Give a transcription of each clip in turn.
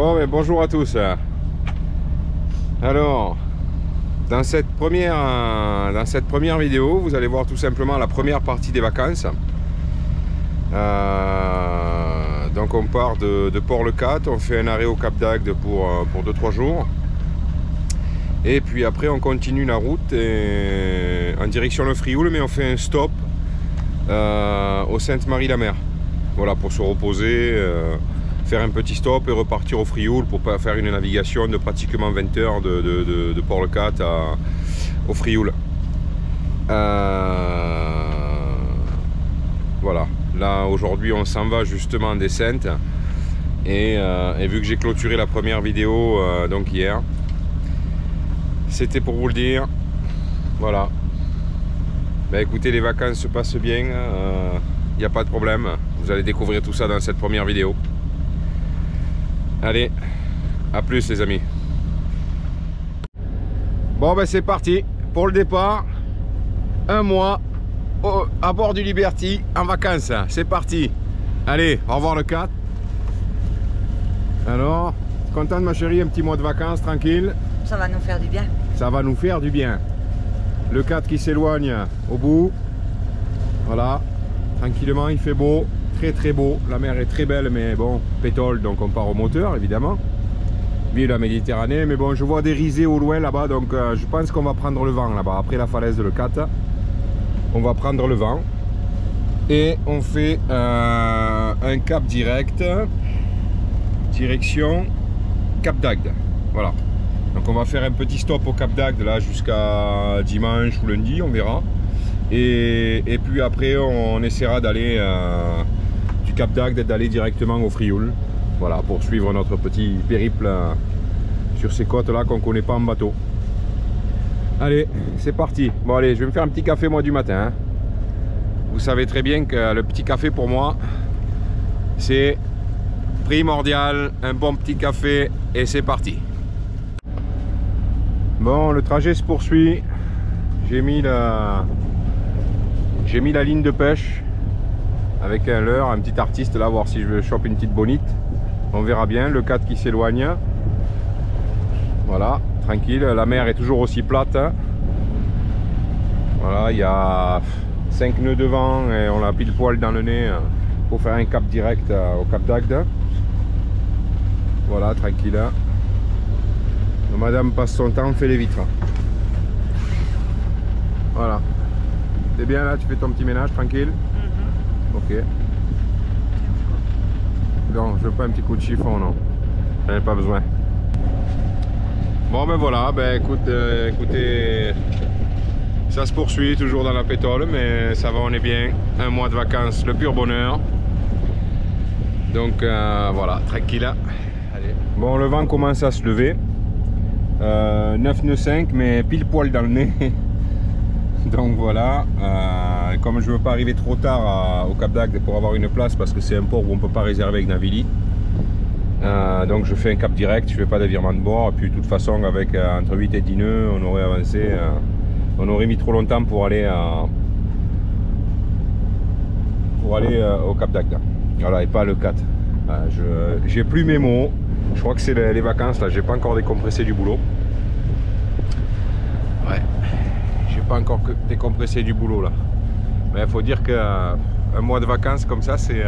Bon, mais bonjour à tous. Alors, dans cette première vidéo, vous allez voir tout simplement la première partie des vacances. Donc on part de Port-le-Cat, on fait un arrêt au Cap d'Agde pour 2-3 jours. Et puis après on continue la route en direction le Frioul, mais on fait un stop au Sainte-Marie-la-Mer. Voilà, pour se reposer, faire un petit stop et repartir au Frioul pour pas faire une navigation de pratiquement 20 heures de Port-le-Cat au Frioul. Voilà, là aujourd'hui on s'en va justement des Saintes et vu que j'ai clôturé la première vidéo donc hier, c'était pour vous le dire. Voilà, bah écoutez, les vacances se passent bien, il n'y a pas de problème, vous allez découvrir tout ça dans cette première vidéo. Allez, à plus les amis. Bon ben c'est parti pour le départ, un mois à bord du Liberty en vacances, c'est parti. Allez, au revoir le 4. Alors, contente ma chérie, un petit mois de vacances tranquille? Ça va nous faire du bien. Ça va nous faire du bien. Le 4 qui s'éloigne au bout. Voilà, tranquillement, il fait beau, très très beau. La mer est très belle, mais bon, pétole, donc on part au moteur évidemment. Vive la Méditerranée, mais bon, je vois des risées au loin là-bas, donc je pense qu'on va prendre le vent là-bas. Après la falaise de le 4, on va prendre le vent. Et on fait un cap direct, direction Cap d'Agde. Voilà. Donc on va faire un petit stop au Cap d'Agde là jusqu'à dimanche ou lundi, on verra. Et puis après on essaiera d'aller du Cap d'Agde, d'aller directement au Frioul. Voilà, pour suivre notre petit périple sur ces côtes là qu'on ne connaît pas en bateau. Allez, c'est parti. Bon allez, je vais me faire un petit café moi du matin, hein. Vous savez très bien que le petit café pour moi c'est primordial. Un bon petit café et c'est parti. Bon, le trajet se poursuit. J'ai mis la ligne de pêche avec un leurre, un petit artiste là, voir si je chope une petite bonite. On verra bien. Le 4 qui s'éloigne. Voilà, tranquille. La mer est toujours aussi plate. Voilà, il y a 5 nœuds de vent et on a pile poil dans le nez pour faire un cap direct au Cap d'Agde. Voilà, tranquille. Madame passe son temps, fait les vitres. Voilà. T'es bien là, tu fais ton petit ménage tranquille? Ok. Non, je veux pas un petit coup de chiffon, non. J'en ai pas besoin. Bon ben voilà, ben écoutez, ça se poursuit toujours dans la pétole, mais ça va, on est bien. Un mois de vacances, le pur bonheur. Donc voilà, tranquille. Allez. Bon, le vent commence à se lever. 9 nœuds 5, mais pile poil dans le nez. Donc voilà, comme je veux pas arriver trop tard au Cap d'Agde pour avoir une place, parce que c'est un port où on peut pas réserver avec Navili, donc je fais un cap direct, je fais pas de virement de bord. Et puis de toute façon avec entre 8 et 10 nœuds on aurait avancé, on aurait mis trop longtemps pour aller au Cap d'Agde. Voilà, et pas le 4. J'ai plus mes mots. Je crois que c'est les vacances là, j'ai pas encore décompressé du boulot. Ouais, j'ai pas encore décompressé du boulot là. Mais il faut dire qu'un mois de vacances comme ça, c'est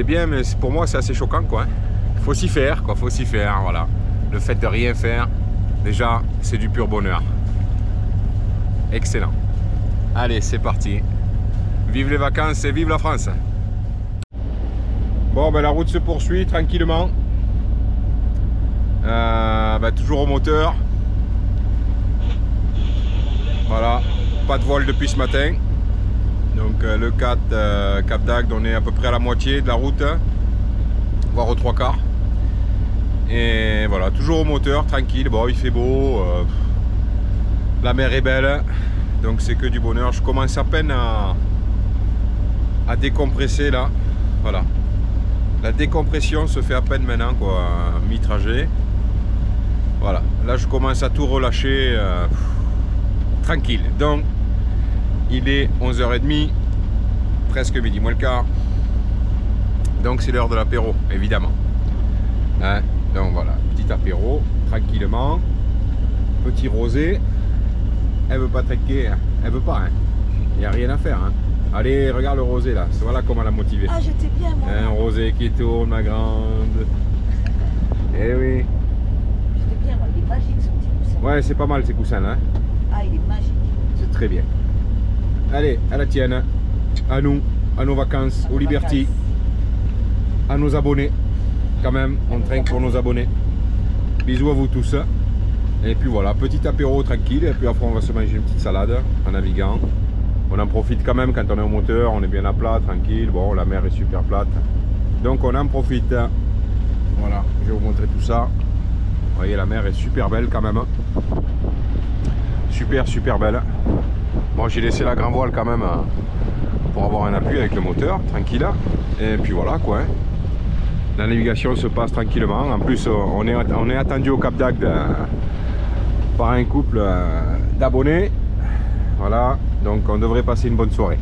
bien, mais pour moi c'est assez choquant quoi. Il faut s'y faire quoi, faut s'y faire, voilà. Le fait de rien faire, déjà c'est du pur bonheur. Excellent. Allez, c'est parti. Vive les vacances et vive la France. Bon ben la route se poursuit tranquillement, toujours au moteur. Voilà, pas de vol depuis ce matin. Donc le 4 Cap d'Agde, on est à peu près à la moitié de la route, voire aux 3/4. Et voilà, toujours au moteur, tranquille. Bon, il fait beau, la mer est belle, donc c'est que du bonheur. Je commence à peine à décompresser là, voilà. La décompression se fait à peine maintenant quoi, mi-trajet. Voilà, là je commence à tout relâcher tranquille. Donc il est 11h30, presque midi moins le quart. Donc c'est l'heure de l'apéro, évidemment. Hein, donc voilà, petit apéro, tranquillement. Petit rosé. Elle veut pas trinquer, hein. Elle veut pas. Hein. Il n'y a rien à faire. Hein. Allez, regarde le rosé là. Voilà comment la motiver. Ah, j'étais bien, moi. Un rosé qui tourne, ma grande. Eh oui. J'étais bien, moi. Il est magique, ce petit coussin. Ouais, c'est pas mal ces coussins là. Ah, il est magique. C'est très bien. Allez, à la tienne. À nous, à nos vacances, aux Liberty. À nos abonnés. Quand même, on trinque pour nos abonnés. Bisous à vous tous. Et puis voilà, petit apéro tranquille. Et puis après, on va se manger une petite salade en naviguant. On en profite quand même quand on est au moteur. On est bien à plat, tranquille. Bon, la mer est super plate. Donc on en profite. Voilà, je vais vous montrer tout ça. Vous voyez, la mer est super belle quand même. Super belle. Bon, j'ai laissé la grand voile quand même pour avoir un appui avec le moteur, tranquille. Et puis voilà quoi. Hein. La navigation se passe tranquillement. En plus, on est attendu au Cap d'Agde par un couple d'abonnés. Voilà, donc on devrait passer une bonne soirée.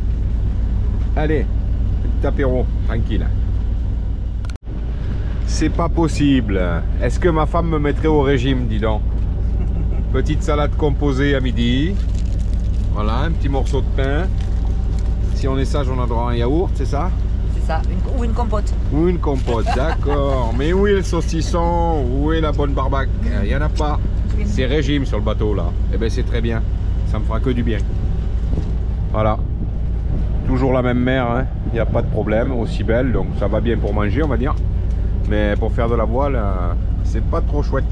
Allez, petit apéro, tranquille. C'est pas possible. Est-ce que ma femme me mettrait au régime, dis donc? Petite salade composée à midi. Voilà, un petit morceau de pain. Si on est sage, on a droit à un yaourt, c'est ça? C'est ça, ou une compote. Ou une compote, d'accord. Mais où est le saucisson? Où est la bonne barbaque? Il n'y en a pas. C'est régime sur le bateau là. Eh bien c'est très bien. Ça me fera que du bien. Voilà. Toujours la même mer, hein. Il n'y a pas de problème, aussi belle. Donc ça va bien pour manger, on va dire. Mais pour faire de la voile, c'est pas trop chouette.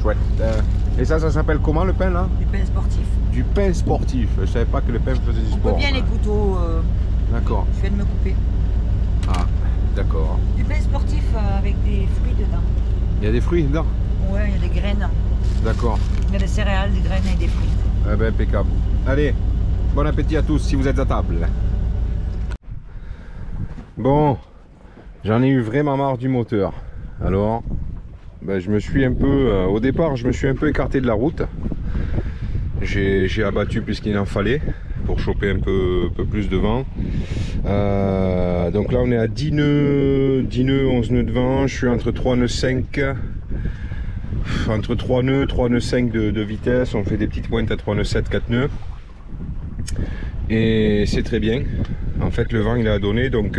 Et ça s'appelle comment le pain là? Du pain sportif. Du pain sportif. Je savais pas que le pain faisait du sport. On peut bien les couteaux. D'accord. Je viens de me couper. Ah, d'accord. Du pain sportif avec des fruits dedans. Il y a des fruits dedans? Ouais, il y a des graines. D'accord. Il y a des céréales, des graines et des fruits. Eh ben, impeccable. Allez, bon appétit à tous si vous êtes à table. Bon, j'en ai eu vraiment marre du moteur. Alors, ben, je me suis un peu, au départ, je me suis un peu écarté de la route. J'ai abattu puisqu'il en fallait pour choper un peu plus de vent. Donc là, on est à 10 nœuds, 11 nœuds de vent. Je suis entre 3 nœuds 5. Entre 3 nœuds, 3 nœuds 5 de vitesse. On fait des petites pointes à 3 nœuds 7, 4 nœuds. Et c'est très bien. En fait, le vent, il a donné. Donc,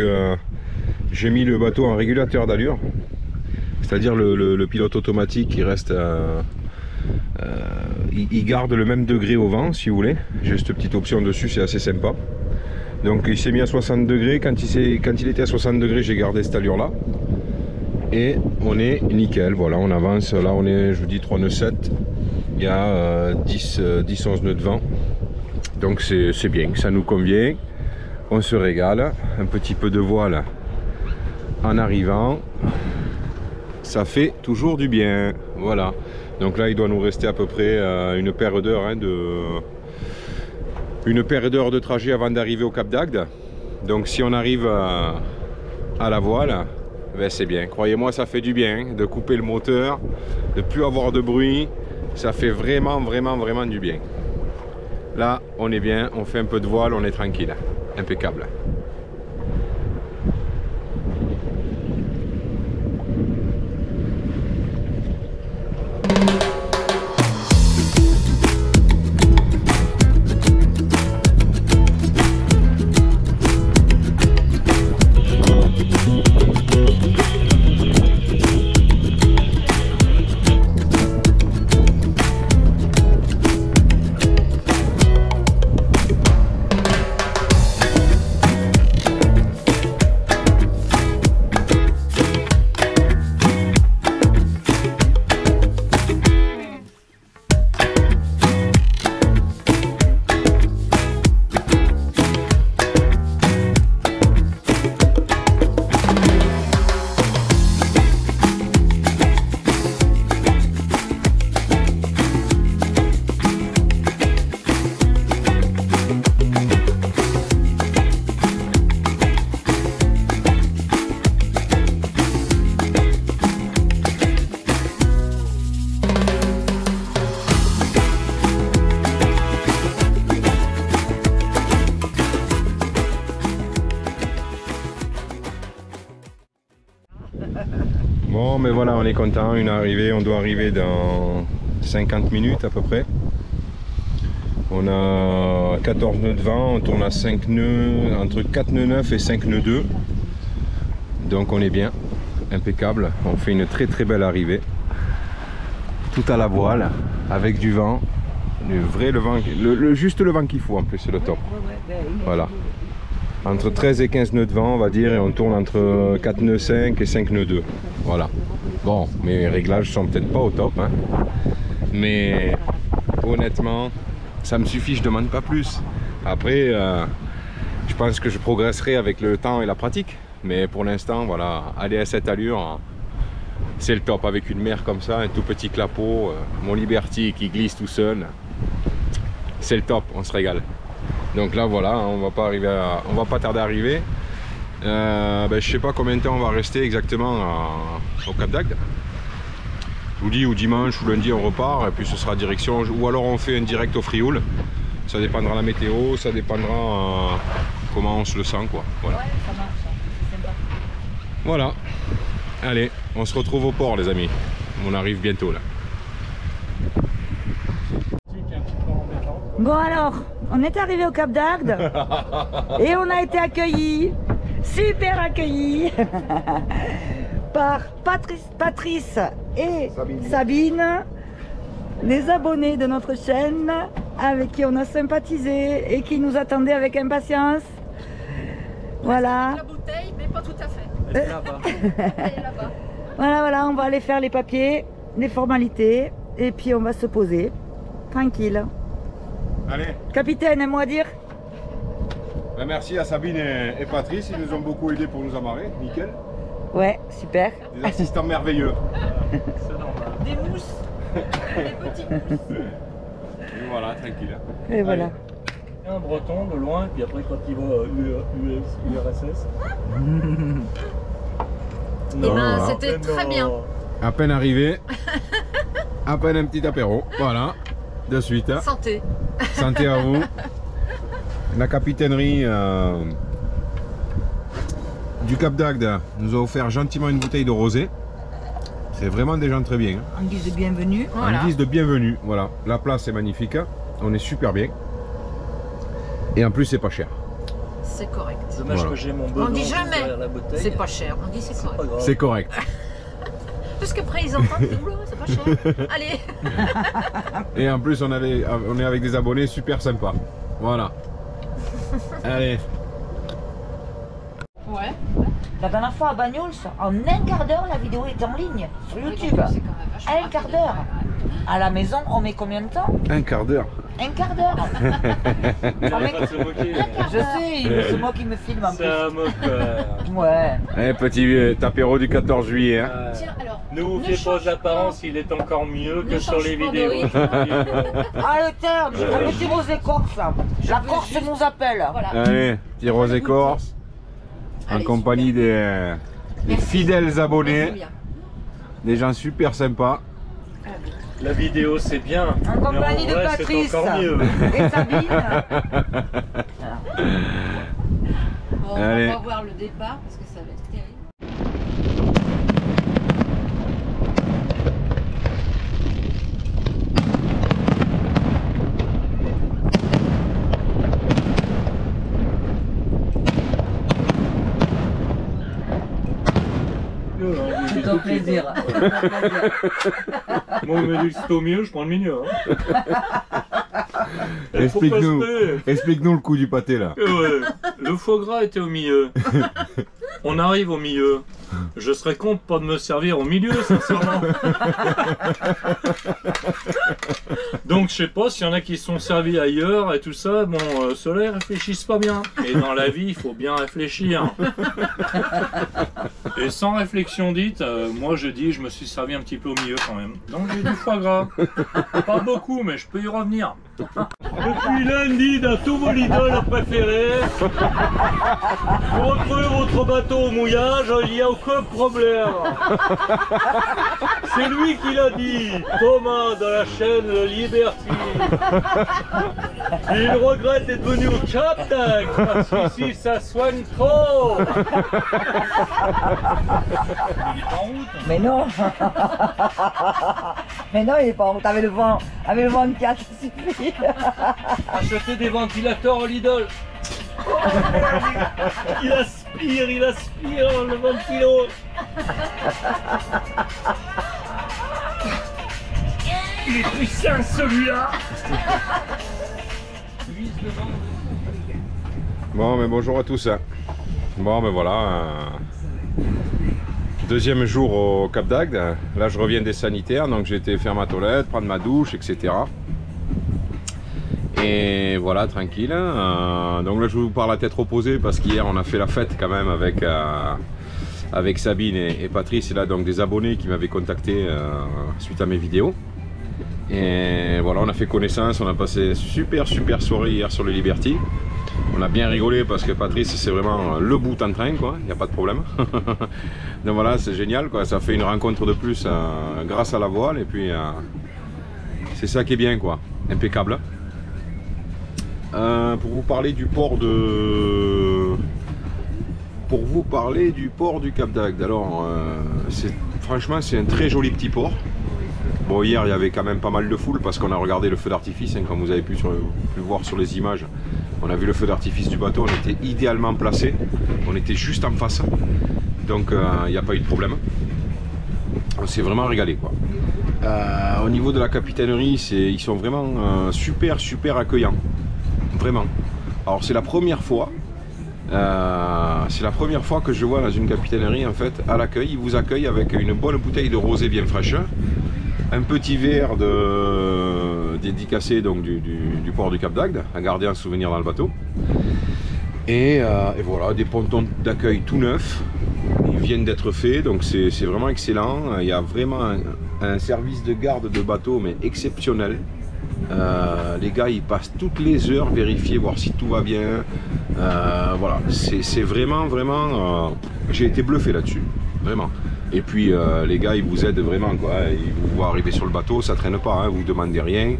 j'ai mis le bateau en régulateur d'allure. C'est-à-dire le pilote automatique qui reste... il garde le même degré au vent, si vous voulez. J'ai cette petite option dessus, c'est assez sympa. Donc il s'est mis à 60 degrés. Quand il était à 60 degrés, j'ai gardé cette allure-là. Et on est nickel. Voilà, on avance. Là, on est, je vous dis, 3 nœuds 7. Il y a 10-11 nœuds de vent. Donc c'est bien, ça nous convient. On se régale. Un petit peu de voile en arrivant. Ça fait toujours du bien. Voilà. Donc là, il doit nous rester à peu près une paire d'heures de trajet avant d'arriver au Cap d'Agde. Donc si on arrive à la voile, ben c'est bien. Croyez-moi, ça fait du bien de couper le moteur, de ne plus avoir de bruit. Ça fait vraiment du bien. Là, on est bien, on fait un peu de voile, on est tranquille. Impeccable. mais voilà, on est content, une arrivée, on doit arriver dans 50 minutes à peu près. On a 14 nœuds de vent, on tourne à 5 nœuds, entre 4 nœuds 9 et 5 nœuds 2. Donc on est bien, impeccable. On fait une très très belle arrivée. Tout à la voile, avec du vent. Le vent, juste le vent qu'il faut en plus, c'est le top. Voilà. Entre 13 et 15 nœuds de vent, on va dire, et on tourne entre 4 nœuds 5 et 5 nœuds 2. Voilà. Bon, mes réglages sont peut-être pas au top, hein. Mais honnêtement, ça me suffit, je demande pas plus. Après, je pense que je progresserai avec le temps et la pratique. Mais pour l'instant, voilà, aller à cette allure, c'est le top. Avec une mer comme ça, un tout petit clapot, mon Liberty qui glisse tout seul. C'est le top, on se régale. Donc là voilà, on va pas tarder à arriver. Je sais pas combien de temps on va rester exactement au Cap d'Agde. Je vous dis, ou dimanche ou lundi on repart et puis ce sera direction, ou alors on fait un direct au Frioul. Ça dépendra de la météo, ça dépendra comment on se le sent quoi. Voilà. Ouais, ça marche, c'est sympa. Voilà. Allez, on se retrouve au port les amis. On arrive bientôt là. Bon alors, on est arrivé au Cap d'Agde et on a été accueillis, super accueillis par Patrice et Sabine, les abonnés de notre chaîne avec qui on a sympathisé et qui nous attendaient avec impatience. Voilà. La bouteille, mais pas tout à fait. Elle est là-bas. Elle est là-bas. Voilà, on va aller faire les papiers, les formalités et puis on va se poser tranquille. Allez. Capitaine, un mot à dire? Ben merci à Sabine et Patrice, ils nous ont beaucoup aidés pour nous amarrer, nickel. Ouais, super. Des assistants merveilleux. C'est normal. Des mousses. Des petites mousses. Et voilà, tranquille. Et voilà. Un breton de loin, puis après quand il va URSS. Eh ben, voilà. c'était très bien. À peine arrivé, à peine un petit apéro, voilà, de suite. Santé. Santé à vous. La capitainerie du Cap d'Agde nous a offert gentiment une bouteille de rosé. C'est vraiment des gens très bien. En guise de bienvenue. Voilà. En guise de bienvenue, voilà. La place est magnifique, on est super bien. Et en plus c'est pas cher. C'est correct. Dommage Voilà. que j'ai mon On bedon dit jamais. derrière la bouteille. C'est pas cher. On dit c'est Pas correct. grave. C'est correct. Parce qu'après ils entendent, oula, c'est pas cher. Allez. Et en plus on est avec des abonnés super sympas. Voilà. Allez. Ouais. La dernière fois à Bagnols, en un quart d'heure, la vidéo est en ligne sur YouTube. C'est quand même vachement Un quart rapide. d'heure. À la maison, on met combien de temps? Un quart d'heure. Un quart d'heure. Il arrête pas de se moquer. Je sais, c'est moi qui me filme en C'est un moqueur. plus. Ouais. Allez, petit apéro du 14 juillet. Hein. Tiens, alors. Ne vous ne faites pas change d'apparence, il est encore mieux Ne que sur change les pas de vidéos. rythme. Ah le terme, j'ai un petit rosé corse. La veux Corse juste- nous appelle. Voilà. Allez, petit rosé corse. En Allez, compagnie des Merci. fidèles Merci abonnés. bien. Des gens super sympas. La vidéo c'est bien, En mais en compagnie de vrai Patrice. c'est encore mieux. Et Sabine. Bon, Allez. on va voir le départ parce que ça va être terrible. C'est un plaisir. Moi, on me dit que c'est au milieu, je prends le milieu. Hein. Explique-nous. Faut pas se Explique-nous le coup du pâté là. Ouais, le foie gras était au milieu. On arrive au milieu. Je serais con pas de me servir au milieu, sincèrement. Donc je sais pas s'il y en a qui se sont servis ailleurs et tout ça. Bon, ceux-là ils réfléchissent pas bien. Et dans la vie, il faut bien réfléchir. Et sans réflexion dite, moi je dis, je me suis servi un petit peu au milieu quand même. Donc j'ai du foie gras. Pas beaucoup, mais je peux y revenir. Depuis lundi, dans tous vos idoles préférés, vous retrouvez votre bateau au mouillage, il n'y a aucun problème. C'est lui qui l'a dit, Thomas, dans la chaîne Liberty. Il regrette d'être venu au Cap d'Agde, parce qu'ici ça soigne trop. Il est en route. Mais non. Mais non, il est pas en route. Avec le vent de 4, ça suffit. Acheter des ventilateurs à Lidl. Il aspire le ventilo. Il est puissant celui-là. Bon, mais bonjour à tous. Bon, mais voilà. Deuxième jour au Cap d'Agde. Là, je reviens des sanitaires, donc j'ai été faire ma toilette, prendre ma douche, etc. Et voilà, tranquille. Donc là, je vous parle à tête reposée parce qu'hier, on a fait la fête quand même avec Sabine et Patrice. Et là, donc des abonnés qui m'avaient contacté suite à mes vidéos. Et voilà, on a fait connaissance. On a passé super soirée hier sur le Liberty. On a bien rigolé parce que Patrice, c'est vraiment le bout en train, quoi. Il n'y a pas de problème. Donc voilà, c'est génial, quoi. Ça fait une rencontre de plus grâce à la voile. Et puis, c'est ça qui est bien, quoi. Impeccable. Pour vous parler du port du Cap d'Agde. Alors, franchement, c'est un très joli petit port. Bon, hier, il y avait quand même pas mal de foule parce qu'on a regardé le feu d'artifice, hein, comme vous avez pu voir sur les images. On a vu le feu d'artifice du bateau, on était idéalement placé. On était juste en face. Donc, il n'y a pas eu de problème. On s'est vraiment régalé, quoi. Au niveau de la capitainerie, ils sont vraiment super accueillants. Vraiment. Alors c'est la première fois que je vois dans une capitainerie, en fait, à l'accueil, ils vous accueillent avec une bonne bouteille de rosé bien fraîche, un petit verre dédicacé donc du port du Cap d'Agde, à garder en souvenir dans le bateau. Et voilà, des pontons d'accueil tout neufs, ils viennent d'être faits, donc c'est vraiment excellent. Il y a vraiment un service de garde de bateau, mais exceptionnel. Les gars, ils passent toutes les heures vérifier, voir si tout va bien. Voilà, c'est vraiment j'ai été bluffé là-dessus, vraiment. Et puis les gars, ils vous aident vraiment, quoi. Ils vous voient arriver sur le bateau, ça traîne pas, hein, vous demandez rien.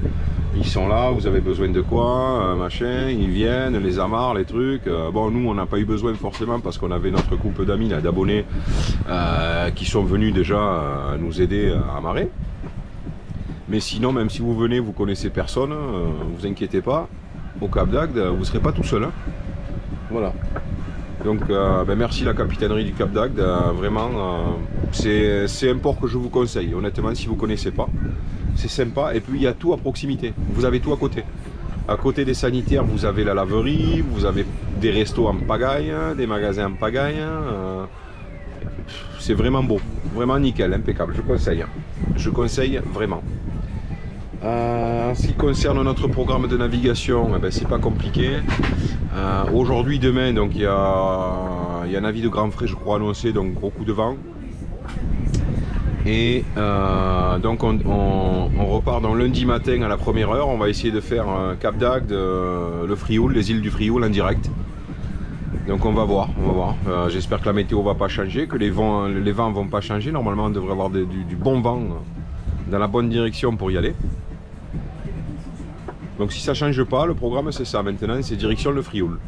Ils sont là, vous avez besoin de quoi, machin, ils viennent, les amarres, les trucs. Bon, nous, on n'a pas eu besoin forcément parce qu'on avait notre couple d'amis, d'abonnés, qui sont venus déjà nous aider à amarrer. Mais sinon, même si vous venez, vous connaissez personne, vous inquiétez pas, au Cap d'Agde, vous ne serez pas tout seul. Hein. Voilà. Donc, merci la capitainerie du Cap d'Agde, vraiment, c'est un port que je vous conseille, honnêtement, si vous ne connaissez pas. C'est sympa, et puis il y a tout à proximité, vous avez tout à côté. À côté des sanitaires, vous avez la laverie, vous avez des restos en pagaille, des magasins en pagaille. C'est vraiment beau, vraiment nickel, impeccable, je conseille. Je conseille vraiment. En ce qui concerne notre programme de navigation, c'est pas compliqué. Aujourd'hui, demain, donc il y a un avis de grand frais, je crois, annoncé, donc gros coup de vent. Et donc on repart dans lundi matin à la première heure. On va essayer de faire Cap d'Agde, le Frioul, les îles du Frioul en direct. Donc on va voir. J'espère que la météo va pas changer, que les vents vont pas changer. Normalement, on devrait avoir du bon vent dans la bonne direction pour y aller. Donc si ça change pas, le programme c'est ça maintenant, c'est direction le Frioul.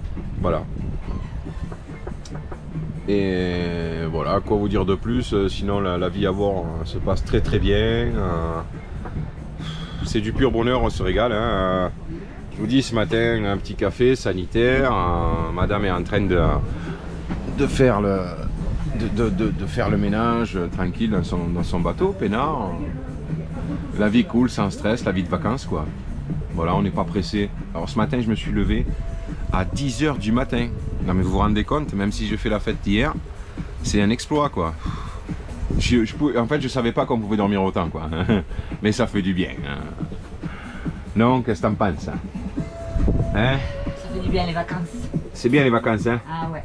Voilà. Et voilà, quoi vous dire de plus, sinon la vie à bord se passe très bien. C'est du pur bonheur, on se régale. Hein. Je vous dis, ce matin, un petit café sanitaire. Madame est en train de faire le ménage tranquille dans son bateau, peinard. La vie cool, sans stress, la vie de vacances, quoi. Voilà, on n'est pas pressé. Alors ce matin, je me suis levé à 10 h du matin. Non mais vous vous rendez compte, même si j'ai fait la fête hier, c'est un exploit, quoi. En fait, je savais pas qu'on pouvait dormir autant, quoi. Mais ça fait du bien. Non, qu'est-ce que t'en penses? Hein? Ça fait du bien les vacances. C'est bien les vacances, hein? Ah ouais.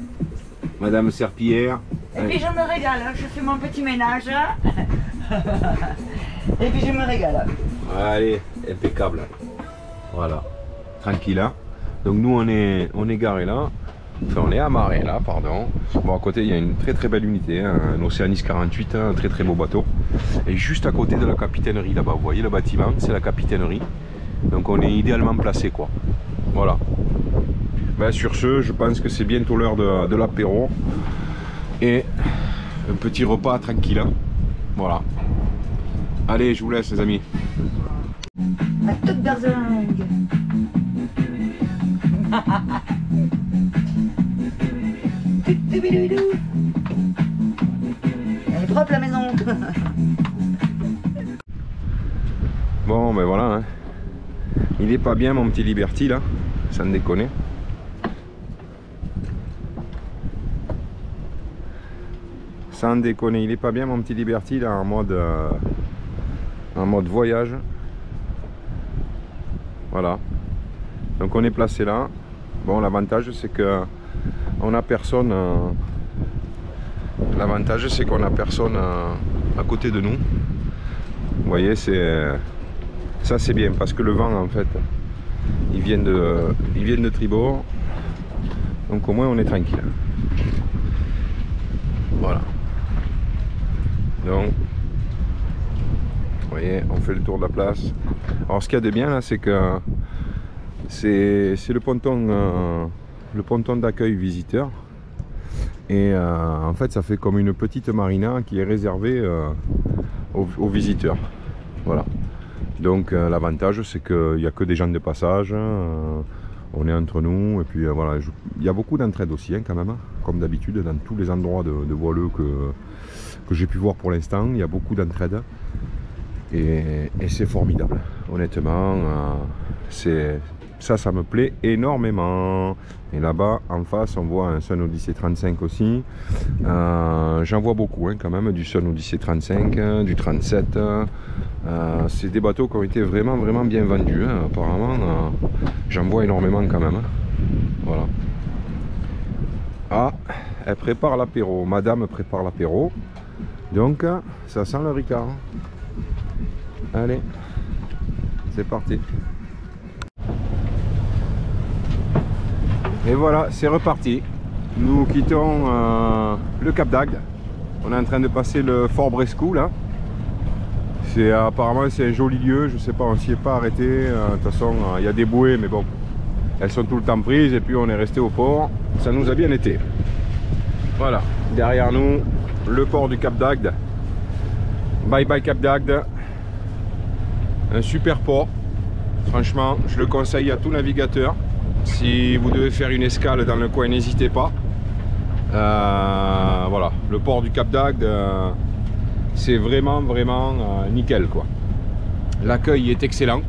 Madame Serpillière. Et puis je me régale, je fais mon petit ménage. Et puis je me régale. Allez, impeccable. Voilà, tranquille. Hein. Donc nous on est garé là. Enfin, on est à Marais là, pardon. Bon, à côté il y a une très très belle unité, hein, un Oceanis 48, un très très beau bateau. Et juste à côté de la capitainerie là-bas, vous voyez le bâtiment, c'est la capitainerie. Donc on est idéalement placé quoi. Voilà. Ben, sur ce, je pense que c'est bientôt l'heure de l'apéro. Et un petit repas tranquille. Hein. Voilà. Allez, je vous laisse les amis. À toute berzingue. Elle est propre la maison. Bon ben voilà, hein. Il est pas bien mon petit Liberty là, sans déconner. Sans déconner, il est pas bien mon petit Liberty là en mode voyage. Voilà. Donc on est placé là. Bon, l'avantage c'est que on a personne. L'avantage c'est qu'on a personne à côté de nous. Vous voyez, ça c'est bien parce que le vent en fait, il vient de tribord. Donc au moins on est tranquille. Voilà. Donc, vous voyez, on fait le tour de la place. Alors ce qu'il y a de bien là, c'est que c'est le ponton d'accueil visiteur. Et en fait, ça fait comme une petite marina qui est réservée aux visiteurs. Voilà. Donc l'avantage, c'est qu'il n'y a que des gens de passage. On est entre nous. Et puis voilà, il y a beaucoup d'entraide aussi, hein, quand même. Comme d'habitude, dans tous les endroits de voileux que j'ai pu voir pour l'instant, il y a beaucoup d'entraide. Et c'est formidable. Honnêtement, ça me plaît énormément. Et là-bas en face on voit un Sun Odyssey 35 aussi. J'en vois beaucoup, hein, quand même, du Sun Odyssey 35, du 37. C'est des bateaux qui ont été vraiment bien vendus, hein. Apparemment j'en vois énormément quand même. Voilà. Ah, elle prépare l'apéro, madame prépare l'apéro. Donc ça sent le Ricard. Allez, c'est parti. Et voilà, c'est reparti. Nous quittons le Cap d'Agde. On est en train de passer le Fort Brescou là. Apparemment c'est un joli lieu, je sais pas, on s'y est pas arrêté. De toute façon, il y a des bouées, mais bon, elles sont tout le temps prises. Et puis on est resté au port. Ça nous a bien été. Voilà, derrière nous, le port du Cap d'Agde. Bye bye Cap d'Agde. Un super port. Franchement, je le conseille à tout navigateur. Si vous devez faire une escale dans le coin, n'hésitez pas. Voilà, le port du Cap d'Agde, c'est vraiment nickel quoi. L'accueil est excellent,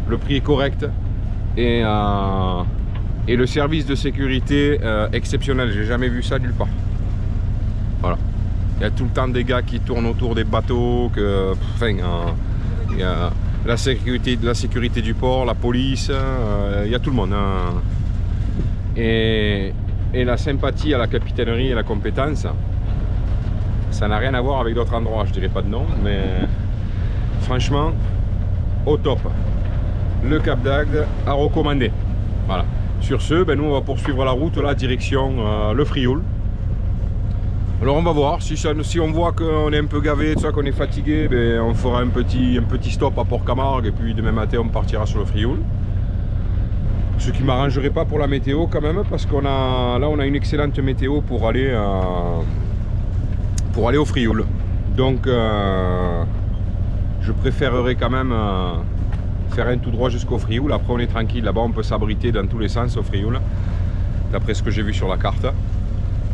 le prix est correct et le service de sécurité exceptionnel. J'ai jamais vu ça nulle part. Voilà, il y a tout le temps des gars qui tournent autour des bateaux, il y a la sécurité du port, la police, il y a tout le monde, hein. Et la sympathie à la capitainerie et la compétence, ça n'a rien à voir avec d'autres endroits, je dirais pas de nom, mais franchement au top. Le Cap d'Agde à recommander. Voilà. Sur ce, ben nous on va poursuivre la route là, direction le Frioul. Alors on va voir, si on voit qu'on est un peu gavé, tout ça, qu'on est fatigué, ben on fera un petit stop à Port-Camargue et puis demain matin on partira sur le Frioul. Ce qui m'arrangerait pas pour la météo quand même, parce qu'on a là on a une excellente météo pour aller au Frioul. Donc je préférerais quand même faire un tout droit jusqu'au Frioul. Après on est tranquille, là-bas on peut s'abriter dans tous les sens au Frioul, d'après ce que j'ai vu sur la carte.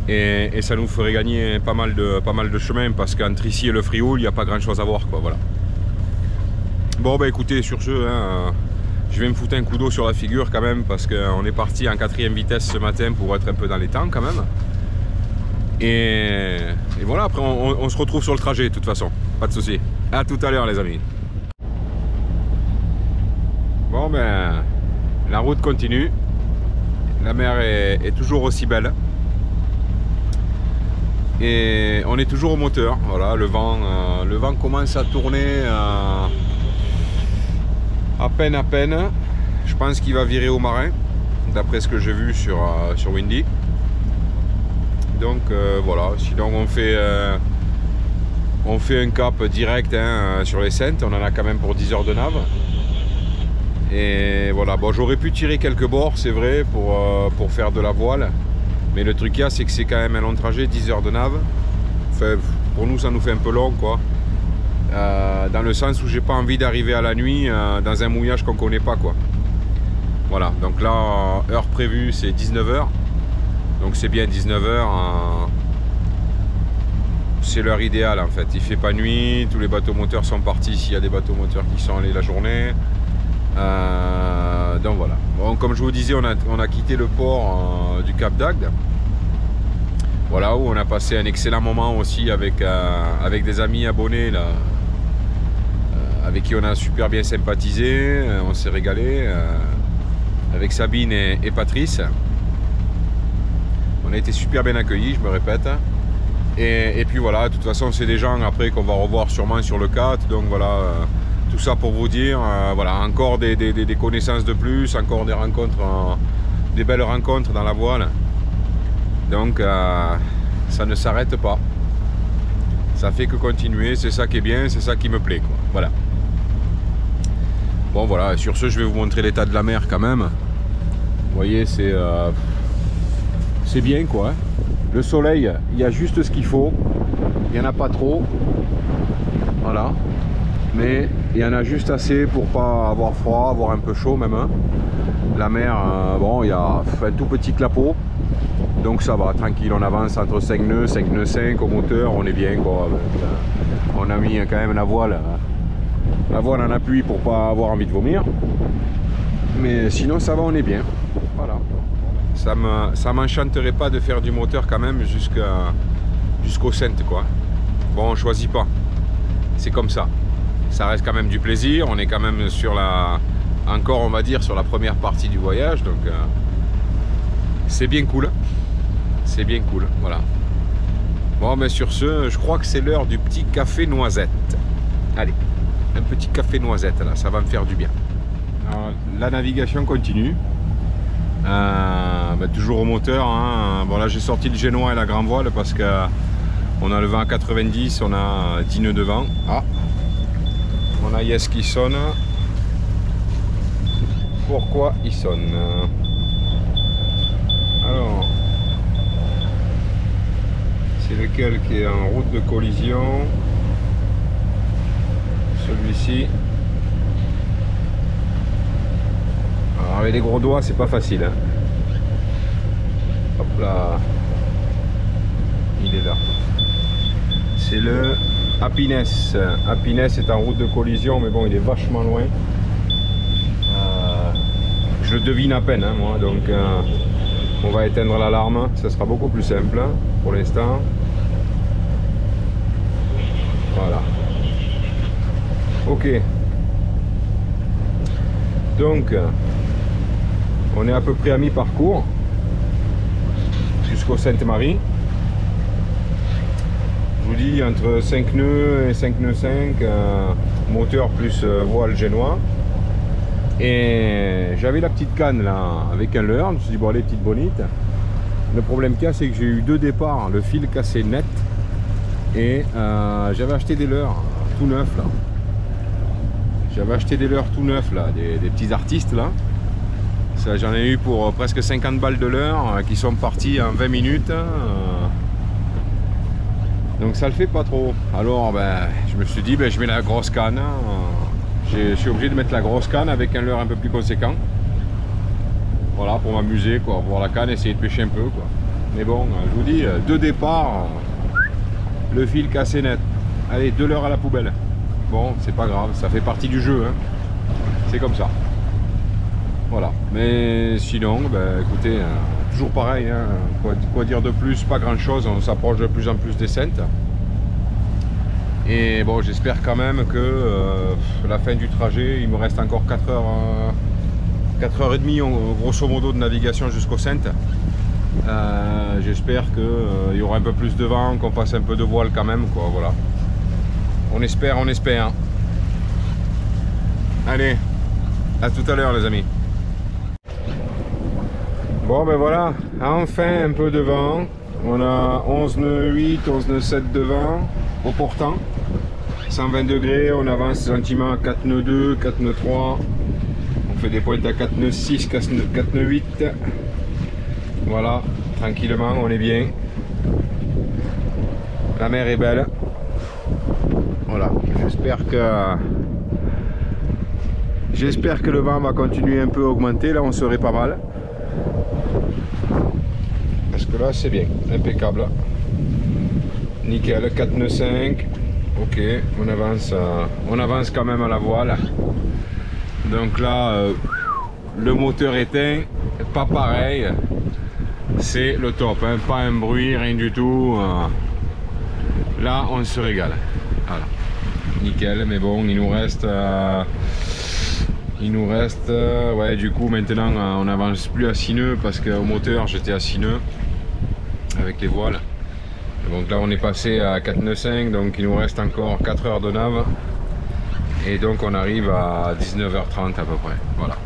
Et ça nous ferait gagner pas mal de chemin, parce qu'entre ici et le Frioul, il n'y a pas grand chose à voir quoi, voilà. Bon bah écoutez, sur ce, hein, je vais me foutre un coup d'eau sur la figure quand même, parce qu'on est parti en 4e vitesse ce matin pour être un peu dans les temps quand même. Et voilà, après on se retrouve sur le trajet de toute façon, pas de souci. À tout à l'heure les amis. Bon ben, la route continue, la mer est toujours aussi belle. Et on est toujours au moteur, voilà, le vent commence à tourner à peine. Je pense qu'il va virer au marin. d'après ce que j'ai vu sur Windy. Donc voilà, sinon on fait un cap direct hein, sur les Saintes, on en a quand même pour 10 heures de nav. Et voilà, bon, j'aurais pu tirer quelques bords, c'est vrai, pour faire de la voile. Mais le truc qu'il y a, c'est que c'est quand même un long trajet, 10 heures de nav. Enfin, pour nous, ça nous fait un peu long, quoi. Dans le sens où j'ai pas envie d'arriver à la nuit dans un mouillage qu'on connaît pas, quoi. Voilà, donc là, heure prévue, c'est 19h. Donc c'est bien 19h. C'est l'heure idéale, en fait. Il fait pas nuit, tous les bateaux moteurs sont partis s'il y a des bateaux moteurs qui sont allés la journée. Donc voilà. Bon, comme je vous disais, on a quitté le port du Cap d'Agde. Voilà, où on a passé un excellent moment aussi avec des amis abonnés là, avec qui on a super bien sympathisé. On s'est régalé avec Sabine et Patrice. On a été super bien accueillis, je me répète. Et puis voilà, de toute façon, c'est des gens après qu'on va revoir sûrement sur le 4. Donc voilà. Tout ça pour vous dire, voilà, encore des connaissances de plus, encore des rencontres, des belles rencontres dans la voile. Donc ça ne s'arrête pas. Ça fait que continuer, c'est ça qui est bien, c'est ça qui me plaît, quoi. Voilà. Bon voilà, sur ce, je vais vous montrer l'état de la mer quand même. Vous voyez, c'est bien, quoi. Hein. Le soleil, il y a juste ce qu'il faut. Il n'y en a pas trop. Voilà. Mais il y en a juste assez pour pas avoir froid, avoir un peu chaud même. Hein. La mer, bon, il y a un tout petit clapot, donc ça va, tranquille, on avance entre 5 nœuds, 5 nœuds 5 au moteur, on est bien, quoi. On a mis quand même la voile en appui pour pas avoir envie de vomir. Mais sinon ça va, on est bien. Voilà. Ça m'enchanterait pas de faire du moteur quand même jusqu'au Saintes, quoi. Bon, on choisit pas, c'est comme ça. Ça reste quand même du plaisir, on est quand même sur encore on va dire sur la première partie du voyage, donc c'est bien cool, c'est bien cool, voilà. Bon, mais sur ce, je crois que c'est l'heure du petit café noisette. Allez, un petit café noisette là, ça va me faire du bien. Alors, la navigation continue, toujours au moteur, hein. Bon là j'ai sorti le génois et la grand voile parce que on a le vent à 90, on a 10 nœuds de vent. Ah, on a Yes qui sonne. Pourquoi il sonne? Alors, c'est lequel qui est en route de collision? Celui-ci. Alors avec les gros doigts, c'est pas facile. Hein. Hop là. Il est là. C'est le Happiness. Happiness est en route de collision, mais bon, il est vachement loin. Je le devine à peine, hein, moi, donc on va éteindre l'alarme, ça sera beaucoup plus simple hein, pour l'instant. Voilà. Ok. Donc, on est à peu près à mi-parcours jusqu'au Sainte-Marie. Je vous dis entre 5 nœuds et 5 nœuds 5, moteur plus voile génois. Et j'avais la petite canne là avec un leurre, je me suis dit bon allez petite bonite. Le problème qu'il y a c'est que j'ai eu 2 départs, le fil cassé net et j'avais acheté des leurres tout neufs là. J'avais acheté des leurres tout neufs là, des petits artistes là. J'en ai eu pour presque 50 balles de leurres qui sont partis en 20 minutes. Donc ça le fait pas trop. Alors ben, je me suis dit ben, je mets la grosse canne. Je suis obligé de mettre la grosse canne avec un leurre un peu plus conséquent. Voilà, pour m'amuser, quoi, voir la canne, essayer de pêcher un peu, quoi. Mais bon, je vous dis, 2 départs, le fil cassé net. Allez, 2 leurres à la poubelle. Bon, c'est pas grave, ça fait partie du jeu, hein. C'est comme ça. Voilà, mais sinon, ben, écoutez, toujours pareil, hein. Quoi dire de plus, pas grand chose, on s'approche de plus en plus des Saintes. Et bon, j'espère quand même que la fin du trajet, il me reste encore 4h30 grosso modo de navigation jusqu'au Saintes. J'espère qu'il y aura un peu plus de vent, qu'on fasse un peu de voile quand même, quoi, voilà. On espère, on espère. Allez, à tout à l'heure les amis. Bon ben voilà, enfin un peu de vent. On a 11 nœuds 8, 11 nœuds 7 de vent au portant. 120 degrés, on avance gentiment à 4 nœuds 2, 4 nœuds 3. On fait des pointes à 4 nœuds 6, 4 nœuds 8. Voilà, tranquillement, on est bien. La mer est belle. Voilà, j'espère que le vent va continuer un peu à augmenter. Là, on serait pas mal. Parce que là, c'est bien, impeccable. Nickel, 4 nœuds 5. Ok, on avance quand même à la voile. Donc là, le moteur éteint, pas pareil. C'est le top, hein. Pas un bruit, rien du tout. Là, on se régale. Voilà. Nickel, mais bon, il nous reste ouais, du coup maintenant on n'avance plus à 6 nœuds parce qu'au moteur j'étais à 6 nœuds avec les voiles. Donc là on est passé à 4 nœuds 5, donc il nous reste encore 4 heures de nave et donc on arrive à 19h30 à peu près. Voilà,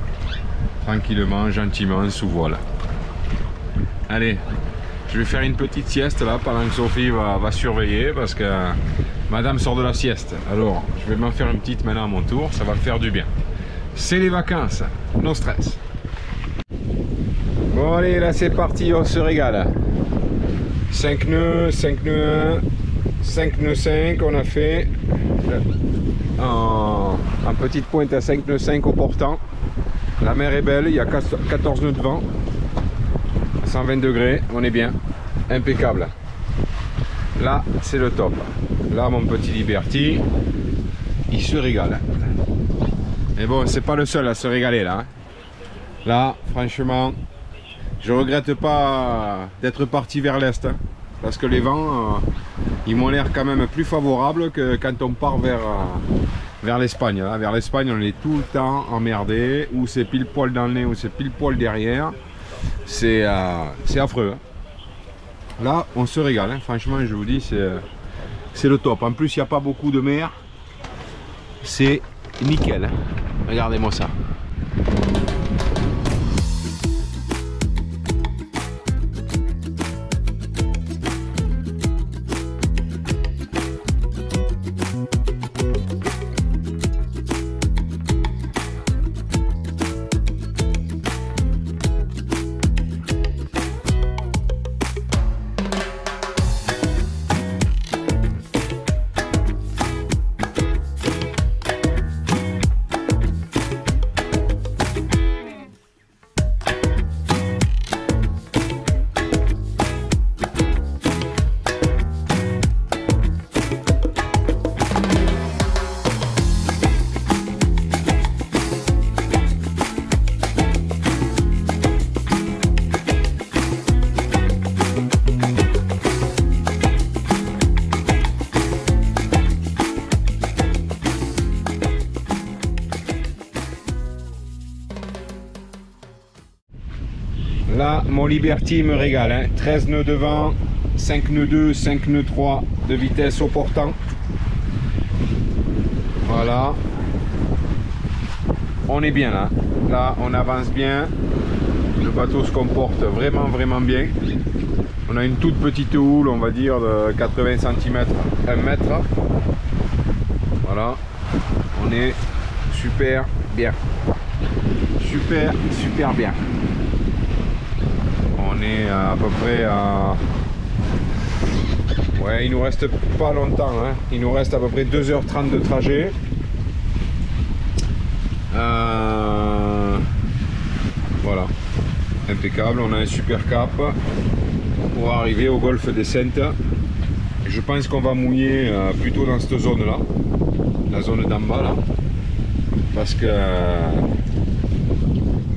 tranquillement, gentiment, sous voile. Allez, je vais faire une petite sieste là pendant que Sophie va surveiller parce que madame sort de la sieste. Alors je vais m'en faire une petite maintenant à mon tour, ça va me faire du bien. C'est les vacances, no stress. Bon allez, là c'est parti, on se régale. 5 nœuds, 5 nœuds 1, 5 nœuds 5, on a fait en petite pointe à 5 nœuds 5 au portant. La mer est belle, il y a 14 nœuds de vent. 120 degrés, on est bien, impeccable. Là c'est le top. Là mon petit Liberty, il se régale. Mais bon, c'est pas le seul à se régaler là. Là, franchement, je regrette pas d'être parti vers l'est. Hein, parce que les vents, ils m'ont l'air quand même plus favorables que quand on part vers l'Espagne. Vers l'Espagne, on est tout le temps emmerdé. Ou c'est pile poil dans le nez, ou c'est pile poil derrière. C'est affreux. Hein. Là, on se régale. Hein. Franchement, je vous dis, c'est le top. En plus, il n'y a pas beaucoup de mer. C'est nickel. Hein. Regardez-moi ça. Là, mon Liberty me régale. Hein. 13 nœuds de vent, 5 nœuds 2, 5 nœuds 3 de vitesse au portant. Voilà. On est bien là. Là, on avance bien. Le bateau se comporte vraiment bien. On a une toute petite houle, on va dire de 80 cm, 1 mètre. Voilà. On est super bien. Super bien. On est à peu près à... Ouais, il nous reste pas longtemps, hein. Il nous reste à peu près 2h30 de trajet. Voilà, impeccable, on a un super cap pour arriver au golfe des Saintes. Je pense qu'on va mouiller plutôt dans cette zone là, la zone d'en bas là, parce que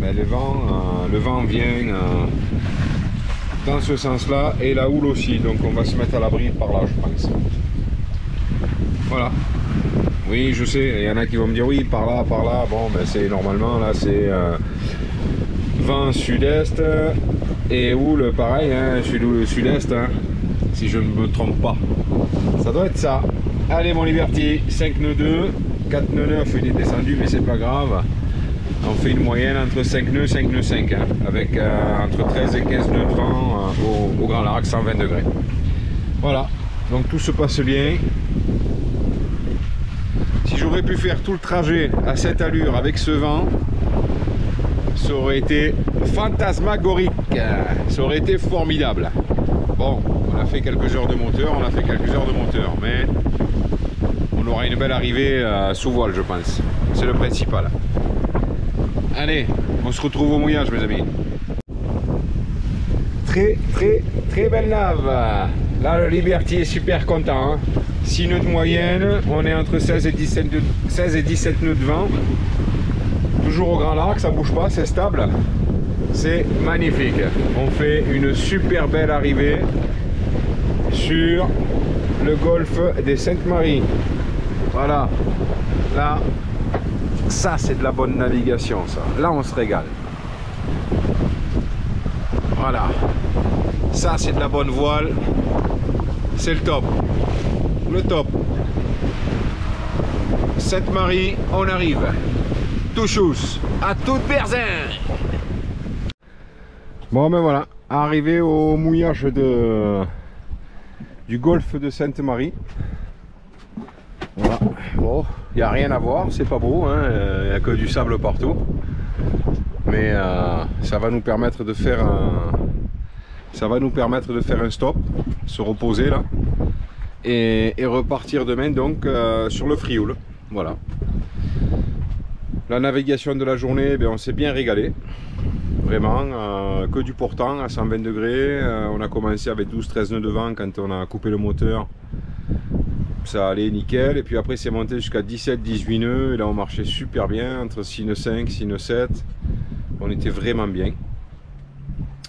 ben, le vent vient dans ce sens là et la houle aussi, donc on va se mettre à l'abri par là je pense. Voilà. Oui, je sais, il y en a qui vont me dire oui, par là, bon, ben c'est normalement, là c'est vent sud-est et houle pareil, hein, sud-est, hein, si je ne me trompe pas. Ça doit être ça. Allez mon Liberty, 5 nœuds 2, 4 nœuds 9, il est descendu, mais c'est pas grave. On fait une moyenne entre 5 nœuds, 5 nœuds 5, hein, avec entre 13 et 15 nœuds de vent au grand large, 120 degrés. Voilà, donc tout se passe bien. Si j'aurais pu faire tout le trajet à cette allure avec ce vent, ça aurait été fantasmagorique, ça aurait été formidable. Bon, on a fait quelques heures de moteur, mais on aura une belle arrivée sous voile, je pense. C'est le principal. Allez, on se retrouve au mouillage, mes amis. Très belle lave. Là, le Liberty est super content. Hein. 6 nœuds de moyenne, on est entre 16 et 17 nœuds de vent. Toujours au grand large, ça bouge pas, c'est stable. C'est magnifique. On fait une super belle arrivée sur le golfe des Saintes-Maries. Voilà. Là, ça c'est de la bonne navigation, ça. Là, on se régale. Voilà. Ça c'est de la bonne voile. C'est le top. Le top. Sainte-Marie, on arrive. Touchous, à toute berzingue. Bon ben voilà, arrivé au mouillage du golfe de Sainte-Marie. Voilà. Bon, il n'y a rien à voir, c'est pas beau, hein, il n'y a que du sable partout. Mais ça va nous permettre de faire un stop, se reposer là. Et repartir demain donc sur le Frioul. Voilà. La navigation de la journée, on s'est bien régalé. Vraiment, que du portant à 120 degrés. On a commencé avec 12-13 nœuds de vent quand on a coupé le moteur. Ça allait nickel. Et puis après, c'est monté jusqu'à 17-18 nœuds. Et là, on marchait super bien, entre 6 nœuds 5, 6 nœuds 7. On était vraiment bien.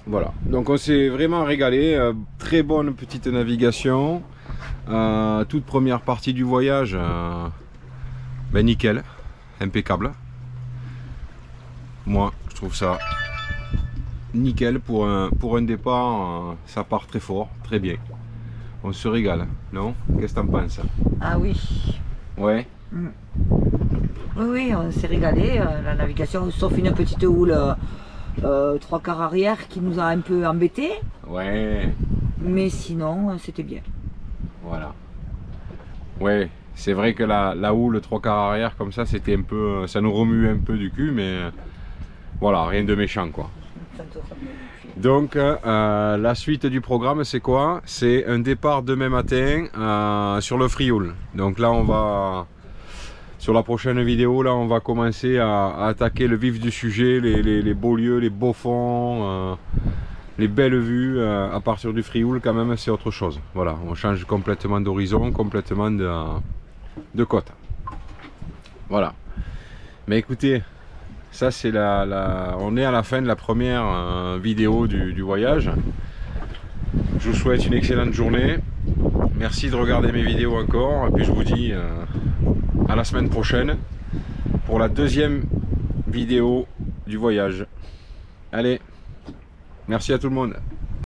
Voilà. Donc, on s'est vraiment régalé. Très bonne petite navigation. Toute première partie du voyage, nickel, impeccable. Moi, je trouve ça nickel pour un départ. Ça part très fort, très bien. On se régale, non? Qu'est-ce que t'en penses? Ah oui. Ouais. Oui, on s'est régalé. La navigation, sauf une petite houle 3/4 arrière qui nous a un peu embêtés. Ouais. Mais sinon, c'était bien. Voilà. Ouais, c'est vrai que la houle 3/4 arrière comme ça, c'était un peu, ça nous remue un peu du cul, mais voilà, rien de méchant quoi. Donc la suite du programme, c'est quoi? C'est un départ demain matin sur le Frioul. Donc là, on va sur la prochaine vidéo, là, on va commencer à attaquer le vif du sujet, les beaux lieux, les beaux fonds. Les belles vues à partir du Frioul, quand même, c'est autre chose. Voilà, on change complètement d'horizon, complètement de côte. Voilà. Mais écoutez, ça c'est on est à la fin de la première vidéo du voyage. Je vous souhaite une excellente journée. Merci de regarder mes vidéos encore. Et puis je vous dis à la semaine prochaine pour la deuxième vidéo du voyage. Allez! Merci à tout le monde.